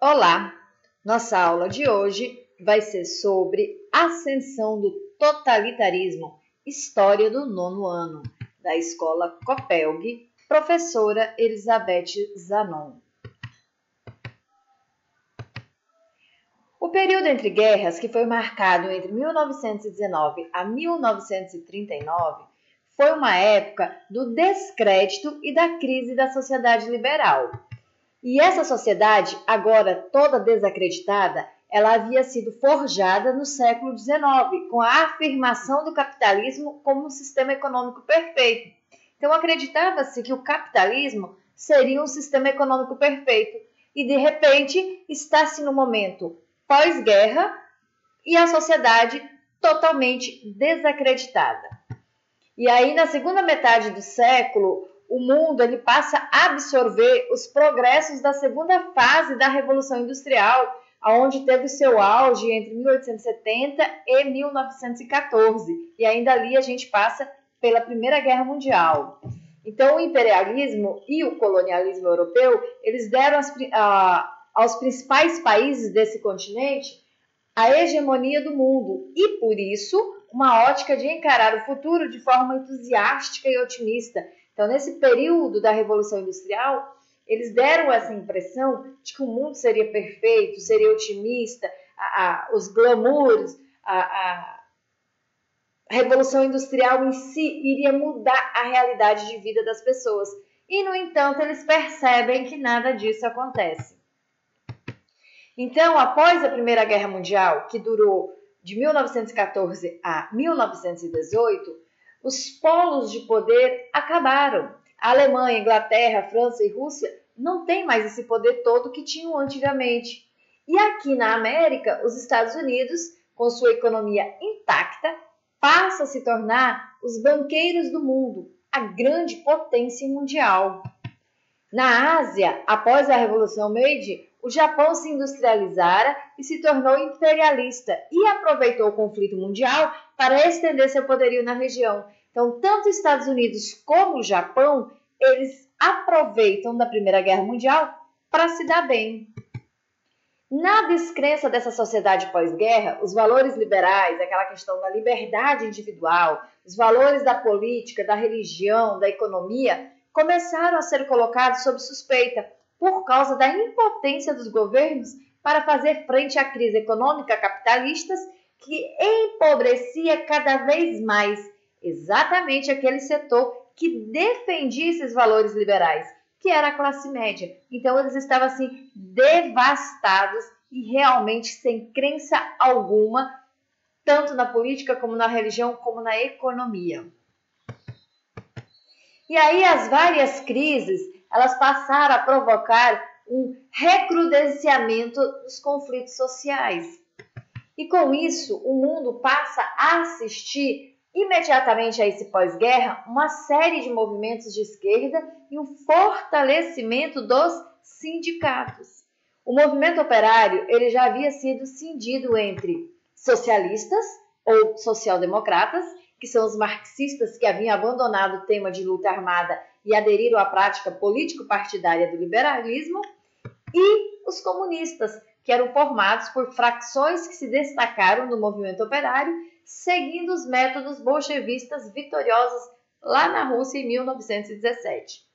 Olá! Nossa aula de hoje vai ser sobre Ascensão do Totalitarismo, História do Nono Ano, da Escola Copelg, professora Elizabeth Zanon. O período entre guerras, que foi marcado entre 1919 a 1939, foi uma época do descrédito e da crise da sociedade liberal. E essa sociedade, agora toda desacreditada, ela havia sido forjada no século XIX, com a afirmação do capitalismo como um sistema econômico perfeito. Então acreditava-se que o capitalismo seria um sistema econômico perfeito. E de repente está-se no momento pós-guerra e a sociedade totalmente desacreditada. E aí na segunda metade do século, o mundo ele passa a absorver os progressos da segunda fase da Revolução Industrial, onde teve seu auge entre 1870 e 1914. E ainda ali a gente passa pela Primeira Guerra Mundial. Então o imperialismo e o colonialismo europeu, eles deram aos principais países desse continente a hegemonia do mundo e, por isso, uma ótica de encarar o futuro de forma entusiástica e otimista. Então, nesse período da Revolução Industrial, eles deram essa impressão de que o mundo seria perfeito, seria otimista, os glamours, a Revolução Industrial em si iria mudar a realidade de vida das pessoas. E, no entanto, eles percebem que nada disso acontece. Então, após a Primeira Guerra Mundial, que durou de 1914 a 1918, os polos de poder acabaram. A Alemanha, Inglaterra, França e Rússia não têm mais esse poder todo que tinham antigamente. E aqui na América, os Estados Unidos, com sua economia intacta, passa a se tornar os banqueiros do mundo, a grande potência mundial. Na Ásia, após a Revolução Meiji, o Japão se industrializara e se tornou imperialista e aproveitou o conflito mundial para estender seu poderio na região. Então, tanto os Estados Unidos como o Japão, eles aproveitam da Primeira Guerra Mundial para se dar bem. Na descrença dessa sociedade pós-guerra, os valores liberais, aquela questão da liberdade individual, os valores da política, da religião, da economia, começaram a ser colocados sob suspeita por causa da impotência dos governos para fazer frente à crise econômica capitalista que empobrecia cada vez mais exatamente aquele setor que defendia esses valores liberais, que era a classe média. Então eles estavam assim devastados e realmente sem crença alguma, tanto na política como na religião, como na economia. E aí as várias crises, elas passaram a provocar um recrudescimento dos conflitos sociais. E com isso, o mundo passa a assistir imediatamente a esse pós-guerra uma série de movimentos de esquerda e um fortalecimento dos sindicatos. O movimento operário ele já havia sido cindido entre socialistas ou social-democratas, que são os marxistas que haviam abandonado o tema de luta armada e aderiram à prática político-partidária do liberalismo, e os comunistas, que eram formados por fracções que se destacaram no movimento operário, seguindo os métodos bolchevistas vitoriosos lá na Rússia em 1917.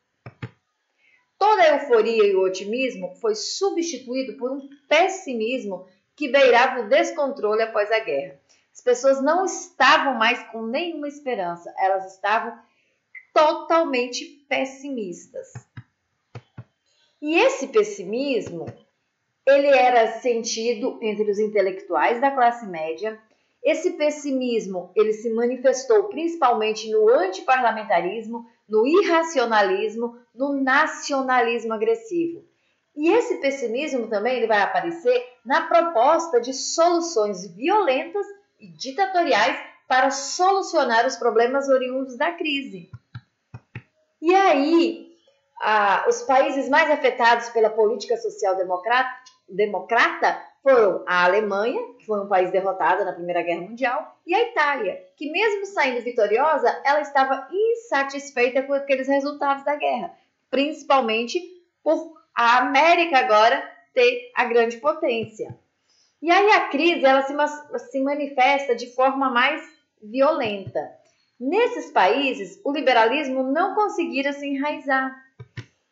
Toda a euforia e o otimismo foi substituído por um pessimismo que beirava o descontrole após a guerra. As pessoas não estavam mais com nenhuma esperança, elas estavam totalmente pessimistas. E esse pessimismo, ele era sentido entre os intelectuais da classe média. Esse pessimismo, ele se manifestou principalmente no antiparlamentarismo, no irracionalismo, no nacionalismo agressivo. E esse pessimismo também ele vai aparecer na proposta de soluções violentas e ditatoriais para solucionar os problemas oriundos da crise. E aí, os países mais afetados pela política social-democrata foram a Alemanha, que foi um país derrotado na Primeira Guerra Mundial, e a Itália, que mesmo saindo vitoriosa, ela estava insatisfeita com aqueles resultados da guerra, principalmente por a América agora ter a grande potência. E aí a crise ela se manifesta de forma mais violenta. Nesses países, o liberalismo não conseguira se enraizar.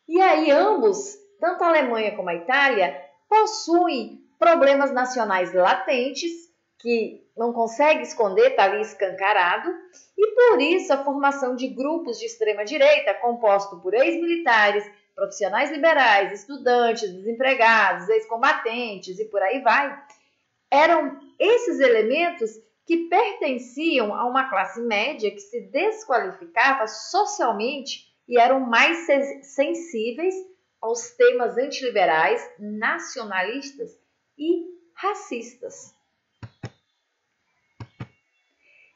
E aí ambos, tanto a Alemanha como a Itália, possuem problemas nacionais latentes, que não consegue esconder, está ali escancarado, e por isso a formação de grupos de extrema-direita, composto por ex-militares, profissionais liberais, estudantes, desempregados, ex-combatentes e por aí vai, eram esses elementos que pertenciam a uma classe média que se desqualificava socialmente e eram mais sensíveis aos temas antiliberais, nacionalistas e racistas.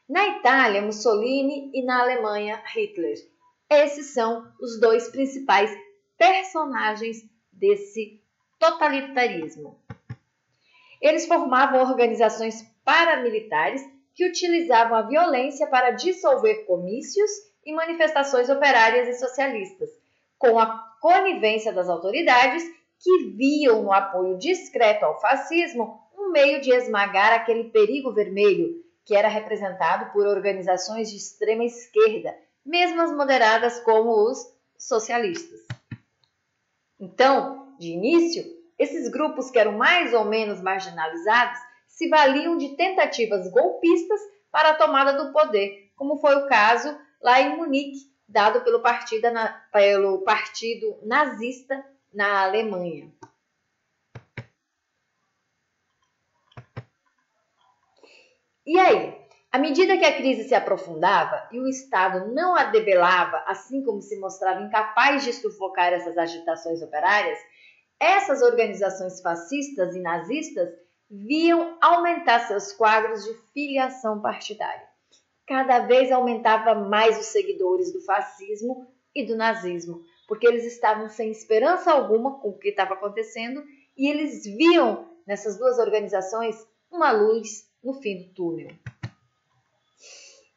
Na Itália, Mussolini e na Alemanha, Hitler. Esses são os dois principais personagens desse totalitarismo. Eles formavam organizações paramilitares que utilizavam a violência para dissolver comícios e manifestações operárias e socialistas, com a conivência das autoridades que viam no apoio discreto ao fascismo um meio de esmagar aquele perigo vermelho que era representado por organizações de extrema esquerda, mesmo as moderadas como os socialistas. Então, de início, esses grupos que eram mais ou menos marginalizados se valiam de tentativas golpistas para a tomada do poder, como foi o caso lá em Munique, dado pelo partido nazista na Alemanha. E aí, à medida que a crise se aprofundava e o Estado não a debelava, assim como se mostrava incapaz de sufocar essas agitações operárias, essas organizações fascistas e nazistas viam aumentar seus quadros de filiação partidária. Cada vez aumentava mais os seguidores do fascismo e do nazismo, porque eles estavam sem esperança alguma com o que estava acontecendo e eles viam nessas duas organizações uma luz no fim do túnel.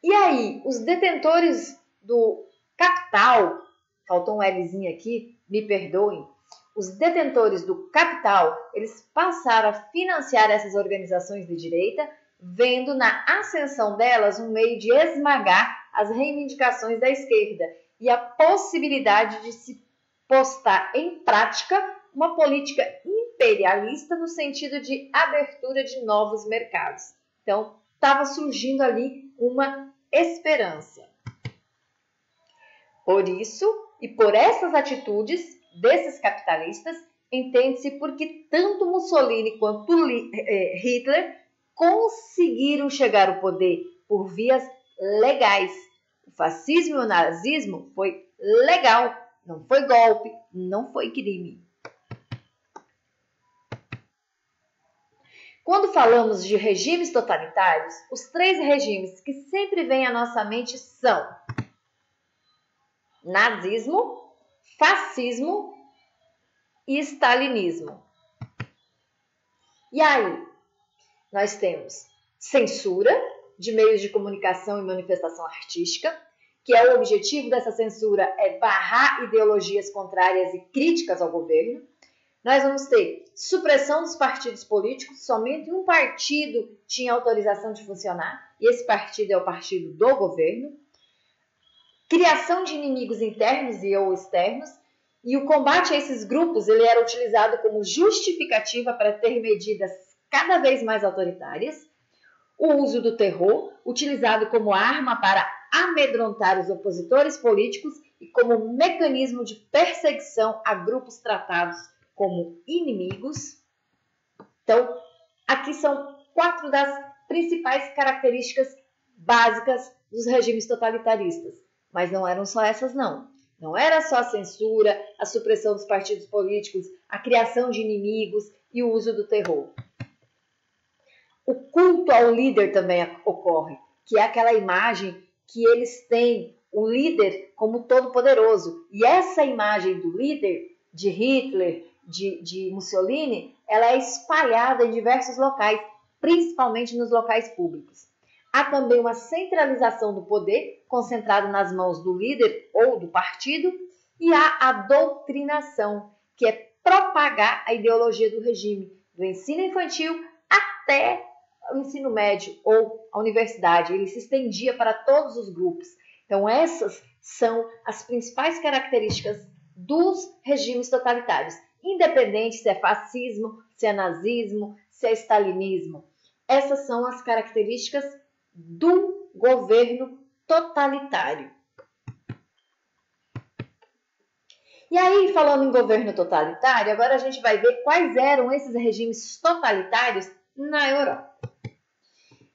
E aí, os detentores do capital, faltou um Lzinho aqui, me perdoem, os detentores do capital, eles passaram a financiar essas organizações de direita, vendo na ascensão delas um meio de esmagar as reivindicações da esquerda e a possibilidade de se postar em prática uma política imperialista no sentido de abertura de novos mercados. Então, estava surgindo ali uma esperança. Por isso e por essas atitudes desses capitalistas, entende-se porque tanto Mussolini quanto Hitler conseguiram chegar ao poder por vias legais. O fascismo e o nazismo foi legal, não foi golpe, não foi crime. Quando falamos de regimes totalitários, os três regimes que sempre vêm à nossa mente são nazismo, fascismo e stalinismo. E aí, nós temos censura de meios de comunicação e manifestação artística, que é o objetivo dessa censura é barrar ideologias contrárias e críticas ao governo. Nós vamos ter supressão dos partidos políticos, somente um partido tinha autorização de funcionar, e esse partido é o partido do governo. Criação de inimigos internos e ou externos, e o combate a esses grupos ele era utilizado como justificativa para ter medidas cada vez mais autoritárias. O uso do terror, utilizado como arma para amedrontar os opositores políticos e como mecanismo de perseguição a grupos tratados como inimigos. Então, aqui são 4 das principais características básicas dos regimes totalitaristas. Mas não eram só essas, não. Não era só a censura, a supressão dos partidos políticos, a criação de inimigos e o uso do terror. O culto ao líder também ocorre, que é aquela imagem que eles têm o líder como todo-poderoso. E essa imagem do líder, de Hitler, de Mussolini, ela é espalhada em diversos locais, principalmente nos locais públicos. Há também uma centralização do poder, concentrado nas mãos do líder ou do partido, e há a doutrinação, que é propagar a ideologia do regime, do ensino infantil até o ensino médio ou a universidade. Ele se estendia para todos os grupos. Então, essas são as principais características dos regimes totalitários, independente se é fascismo, se é nazismo, se é stalinismo. Essas são as características do governo totalitário. E aí, falando em governo totalitário, agora a gente vai ver quais eram esses regimes totalitários na Europa.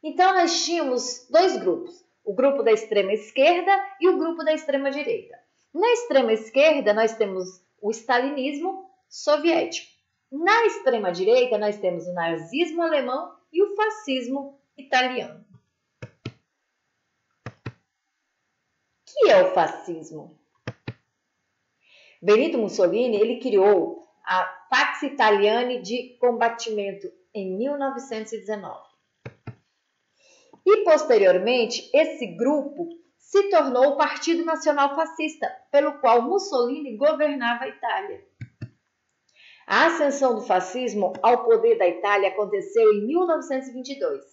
Então, nós tínhamos dois grupos, o grupo da extrema esquerda e o grupo da extrema direita. Na extrema esquerda, nós temos o stalinismo soviético. Na extrema direita, nós temos o nazismo alemão e o fascismo italiano. O que é o fascismo? Benito Mussolini, ele criou a Pax Italiani de Combattimento em 1919. E, posteriormente, esse grupo se tornou o Partido Nacional Fascista, pelo qual Mussolini governava a Itália. A ascensão do fascismo ao poder da Itália aconteceu em 1922.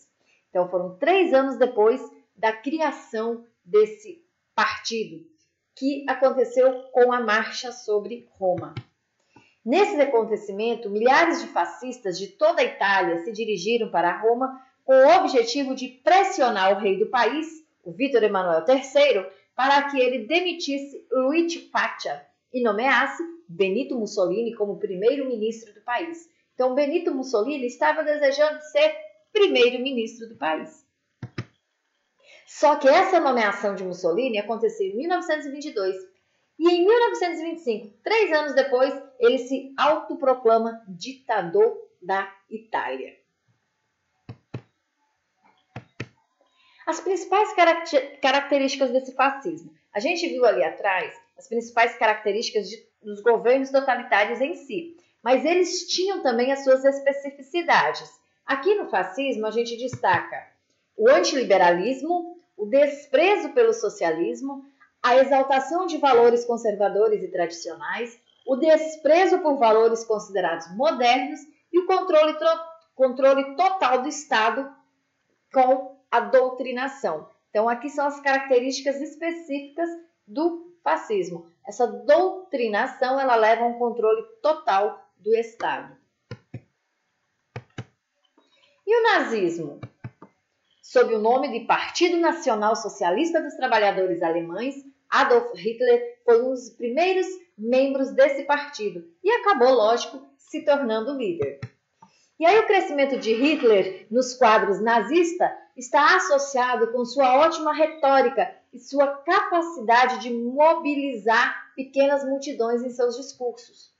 Então, foram 3 anos depois da criação desse partido, que aconteceu com a Marcha sobre Roma. Nesse acontecimento, milhares de fascistas de toda a Itália se dirigiram para Roma com o objetivo de pressionar o rei do país, o Vítor Emanuel III, para que ele demitisse Luigi Faccia e nomeasse Benito Mussolini como primeiro-ministro do país. Então, Benito Mussolini estava desejando ser primeiro-ministro do país. Só que essa nomeação de Mussolini aconteceu em 1922 e em 1925, 3 anos depois, ele se autoproclama ditador da Itália. As principais características desse fascismo. A gente viu ali atrás as principais características dos governos totalitários em si, mas eles tinham também as suas especificidades. Aqui no fascismo a gente destaca o antiliberalismo, o desprezo pelo socialismo, a exaltação de valores conservadores e tradicionais, o desprezo por valores considerados modernos e o controle total do Estado com a doutrinação. Então, aqui são as características específicas do fascismo. Essa doutrinação, ela leva a um controle total do Estado. E o nazismo? Sob o nome de Partido Nacional Socialista dos Trabalhadores Alemães, Adolf Hitler foi um dos primeiros membros desse partido e acabou, lógico, se tornando líder. E aí o crescimento de Hitler nos quadros nazistas está associado com sua ótima retórica e sua capacidade de mobilizar pequenas multidões em seus discursos.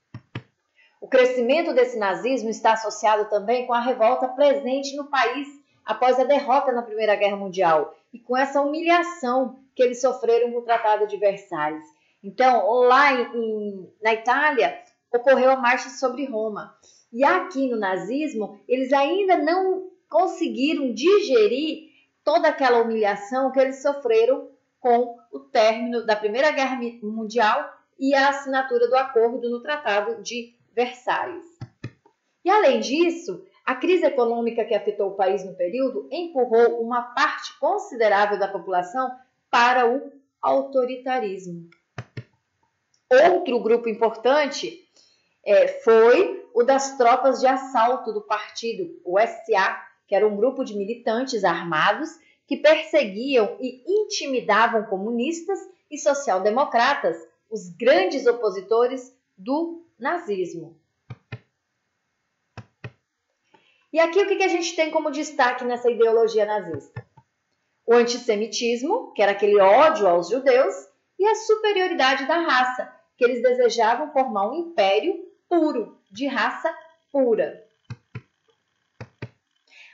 O crescimento desse nazismo está associado também com a revolta presente no país após a derrota na Primeira Guerra Mundial e com essa humilhação que eles sofreram no Tratado de Versalhes. Então, lá na Itália, ocorreu a Marcha sobre Roma. E aqui no nazismo, eles ainda não conseguiram digerir toda aquela humilhação que eles sofreram com o término da Primeira Guerra Mundial e a assinatura do acordo no Tratado de Versalhes. E além disso, a crise econômica que afetou o país no período empurrou uma parte considerável da população para o autoritarismo. Outro grupo importante foi o das tropas de assalto do partido, o SA, que era um grupo de militantes armados que perseguiam e intimidavam comunistas e social-democratas, os grandes opositores do nazismo. E aqui o que a gente tem como destaque nessa ideologia nazista? O antissemitismo, que era aquele ódio aos judeus, e a superioridade da raça, que eles desejavam formar um império puro, de raça pura.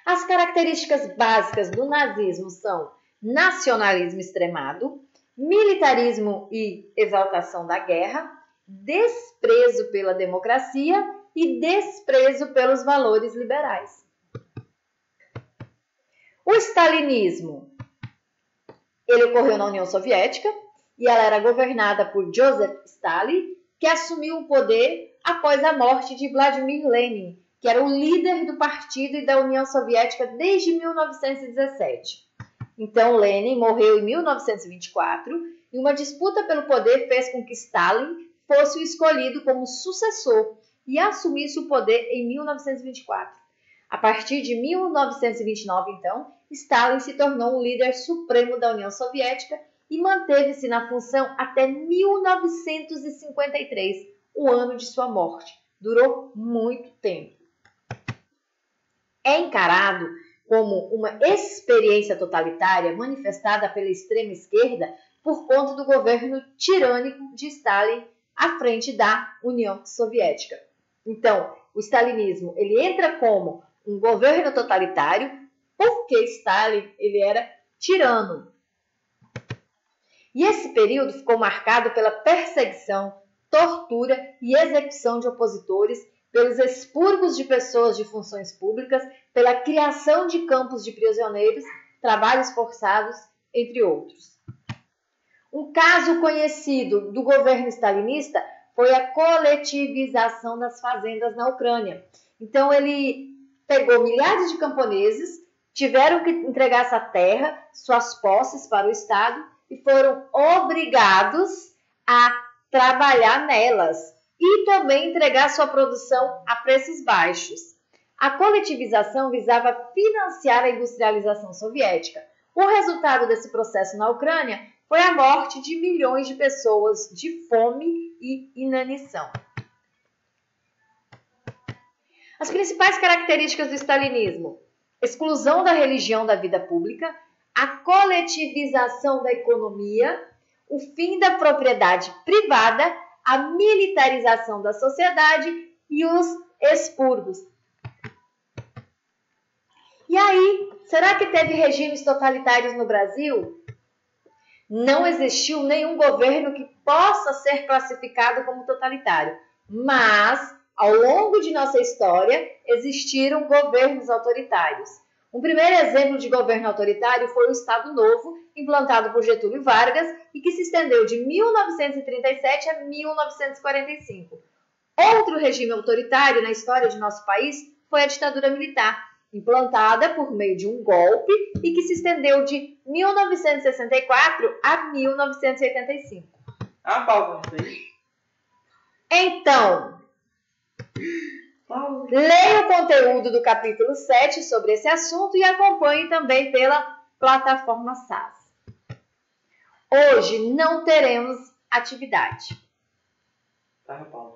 As características básicas do nazismo são nacionalismo extremado, militarismo e exaltação da guerra, desprezo pela democracia e desprezo pelos valores liberais. O stalinismo, ele ocorreu na União Soviética e ela era governada por Joseph Stalin, que assumiu o poder após a morte de Vladimir Lenin, que era o líder do partido e da União Soviética desde 1917. Então, Lenin morreu em 1924 e uma disputa pelo poder fez com que Stalin fosse o escolhido como sucessor e assumisse o poder em 1924. A partir de 1929, então, Stalin se tornou o líder supremo da União Soviética e manteve-se na função até 1953, o ano de sua morte. Durou muito tempo. É encarado como uma experiência totalitária manifestada pela extrema esquerda por conta do governo tirânico de Stalin à frente da União Soviética. Então, o stalinismo ele entra como um governo totalitário porque Stalin ele era tirano. E esse período ficou marcado pela perseguição, tortura e execução de opositores, pelos expurgos de pessoas de funções públicas, pela criação de campos de prisioneiros, trabalhos forçados, entre outros. Um caso conhecido do governo stalinista foi a coletivização das fazendas na Ucrânia. Então, ele pegou milhares de camponeses, tiveram que entregar essa terra, suas posses para o Estado e foram obrigados a trabalhar nelas e também entregar sua produção a preços baixos. A coletivização visava financiar a industrialização soviética. O resultado desse processo na Ucrânia foi a morte de milhões de pessoas de fome e inanição. As principais características do stalinismo: exclusão da religião da vida pública, a coletivização da economia, o fim da propriedade privada, a militarização da sociedade e os expurgos. E aí, será que teve regimes totalitários no Brasil? Não existiu nenhum governo que possa ser classificado como totalitário, mas, ao longo de nossa história, existiram governos autoritários. Um primeiro exemplo de governo autoritário foi o Estado Novo, implantado por Getúlio Vargas e que se estendeu de 1937 a 1945. Outro regime autoritário na história de nosso país foi a ditadura militar, implantada por meio de um golpe e que se estendeu de 1964 a 1985. Paulo, isso aí. Então, leia o conteúdo do capítulo 7 sobre esse assunto e acompanhe também pela plataforma SAS. Hoje não teremos atividade. Paulo.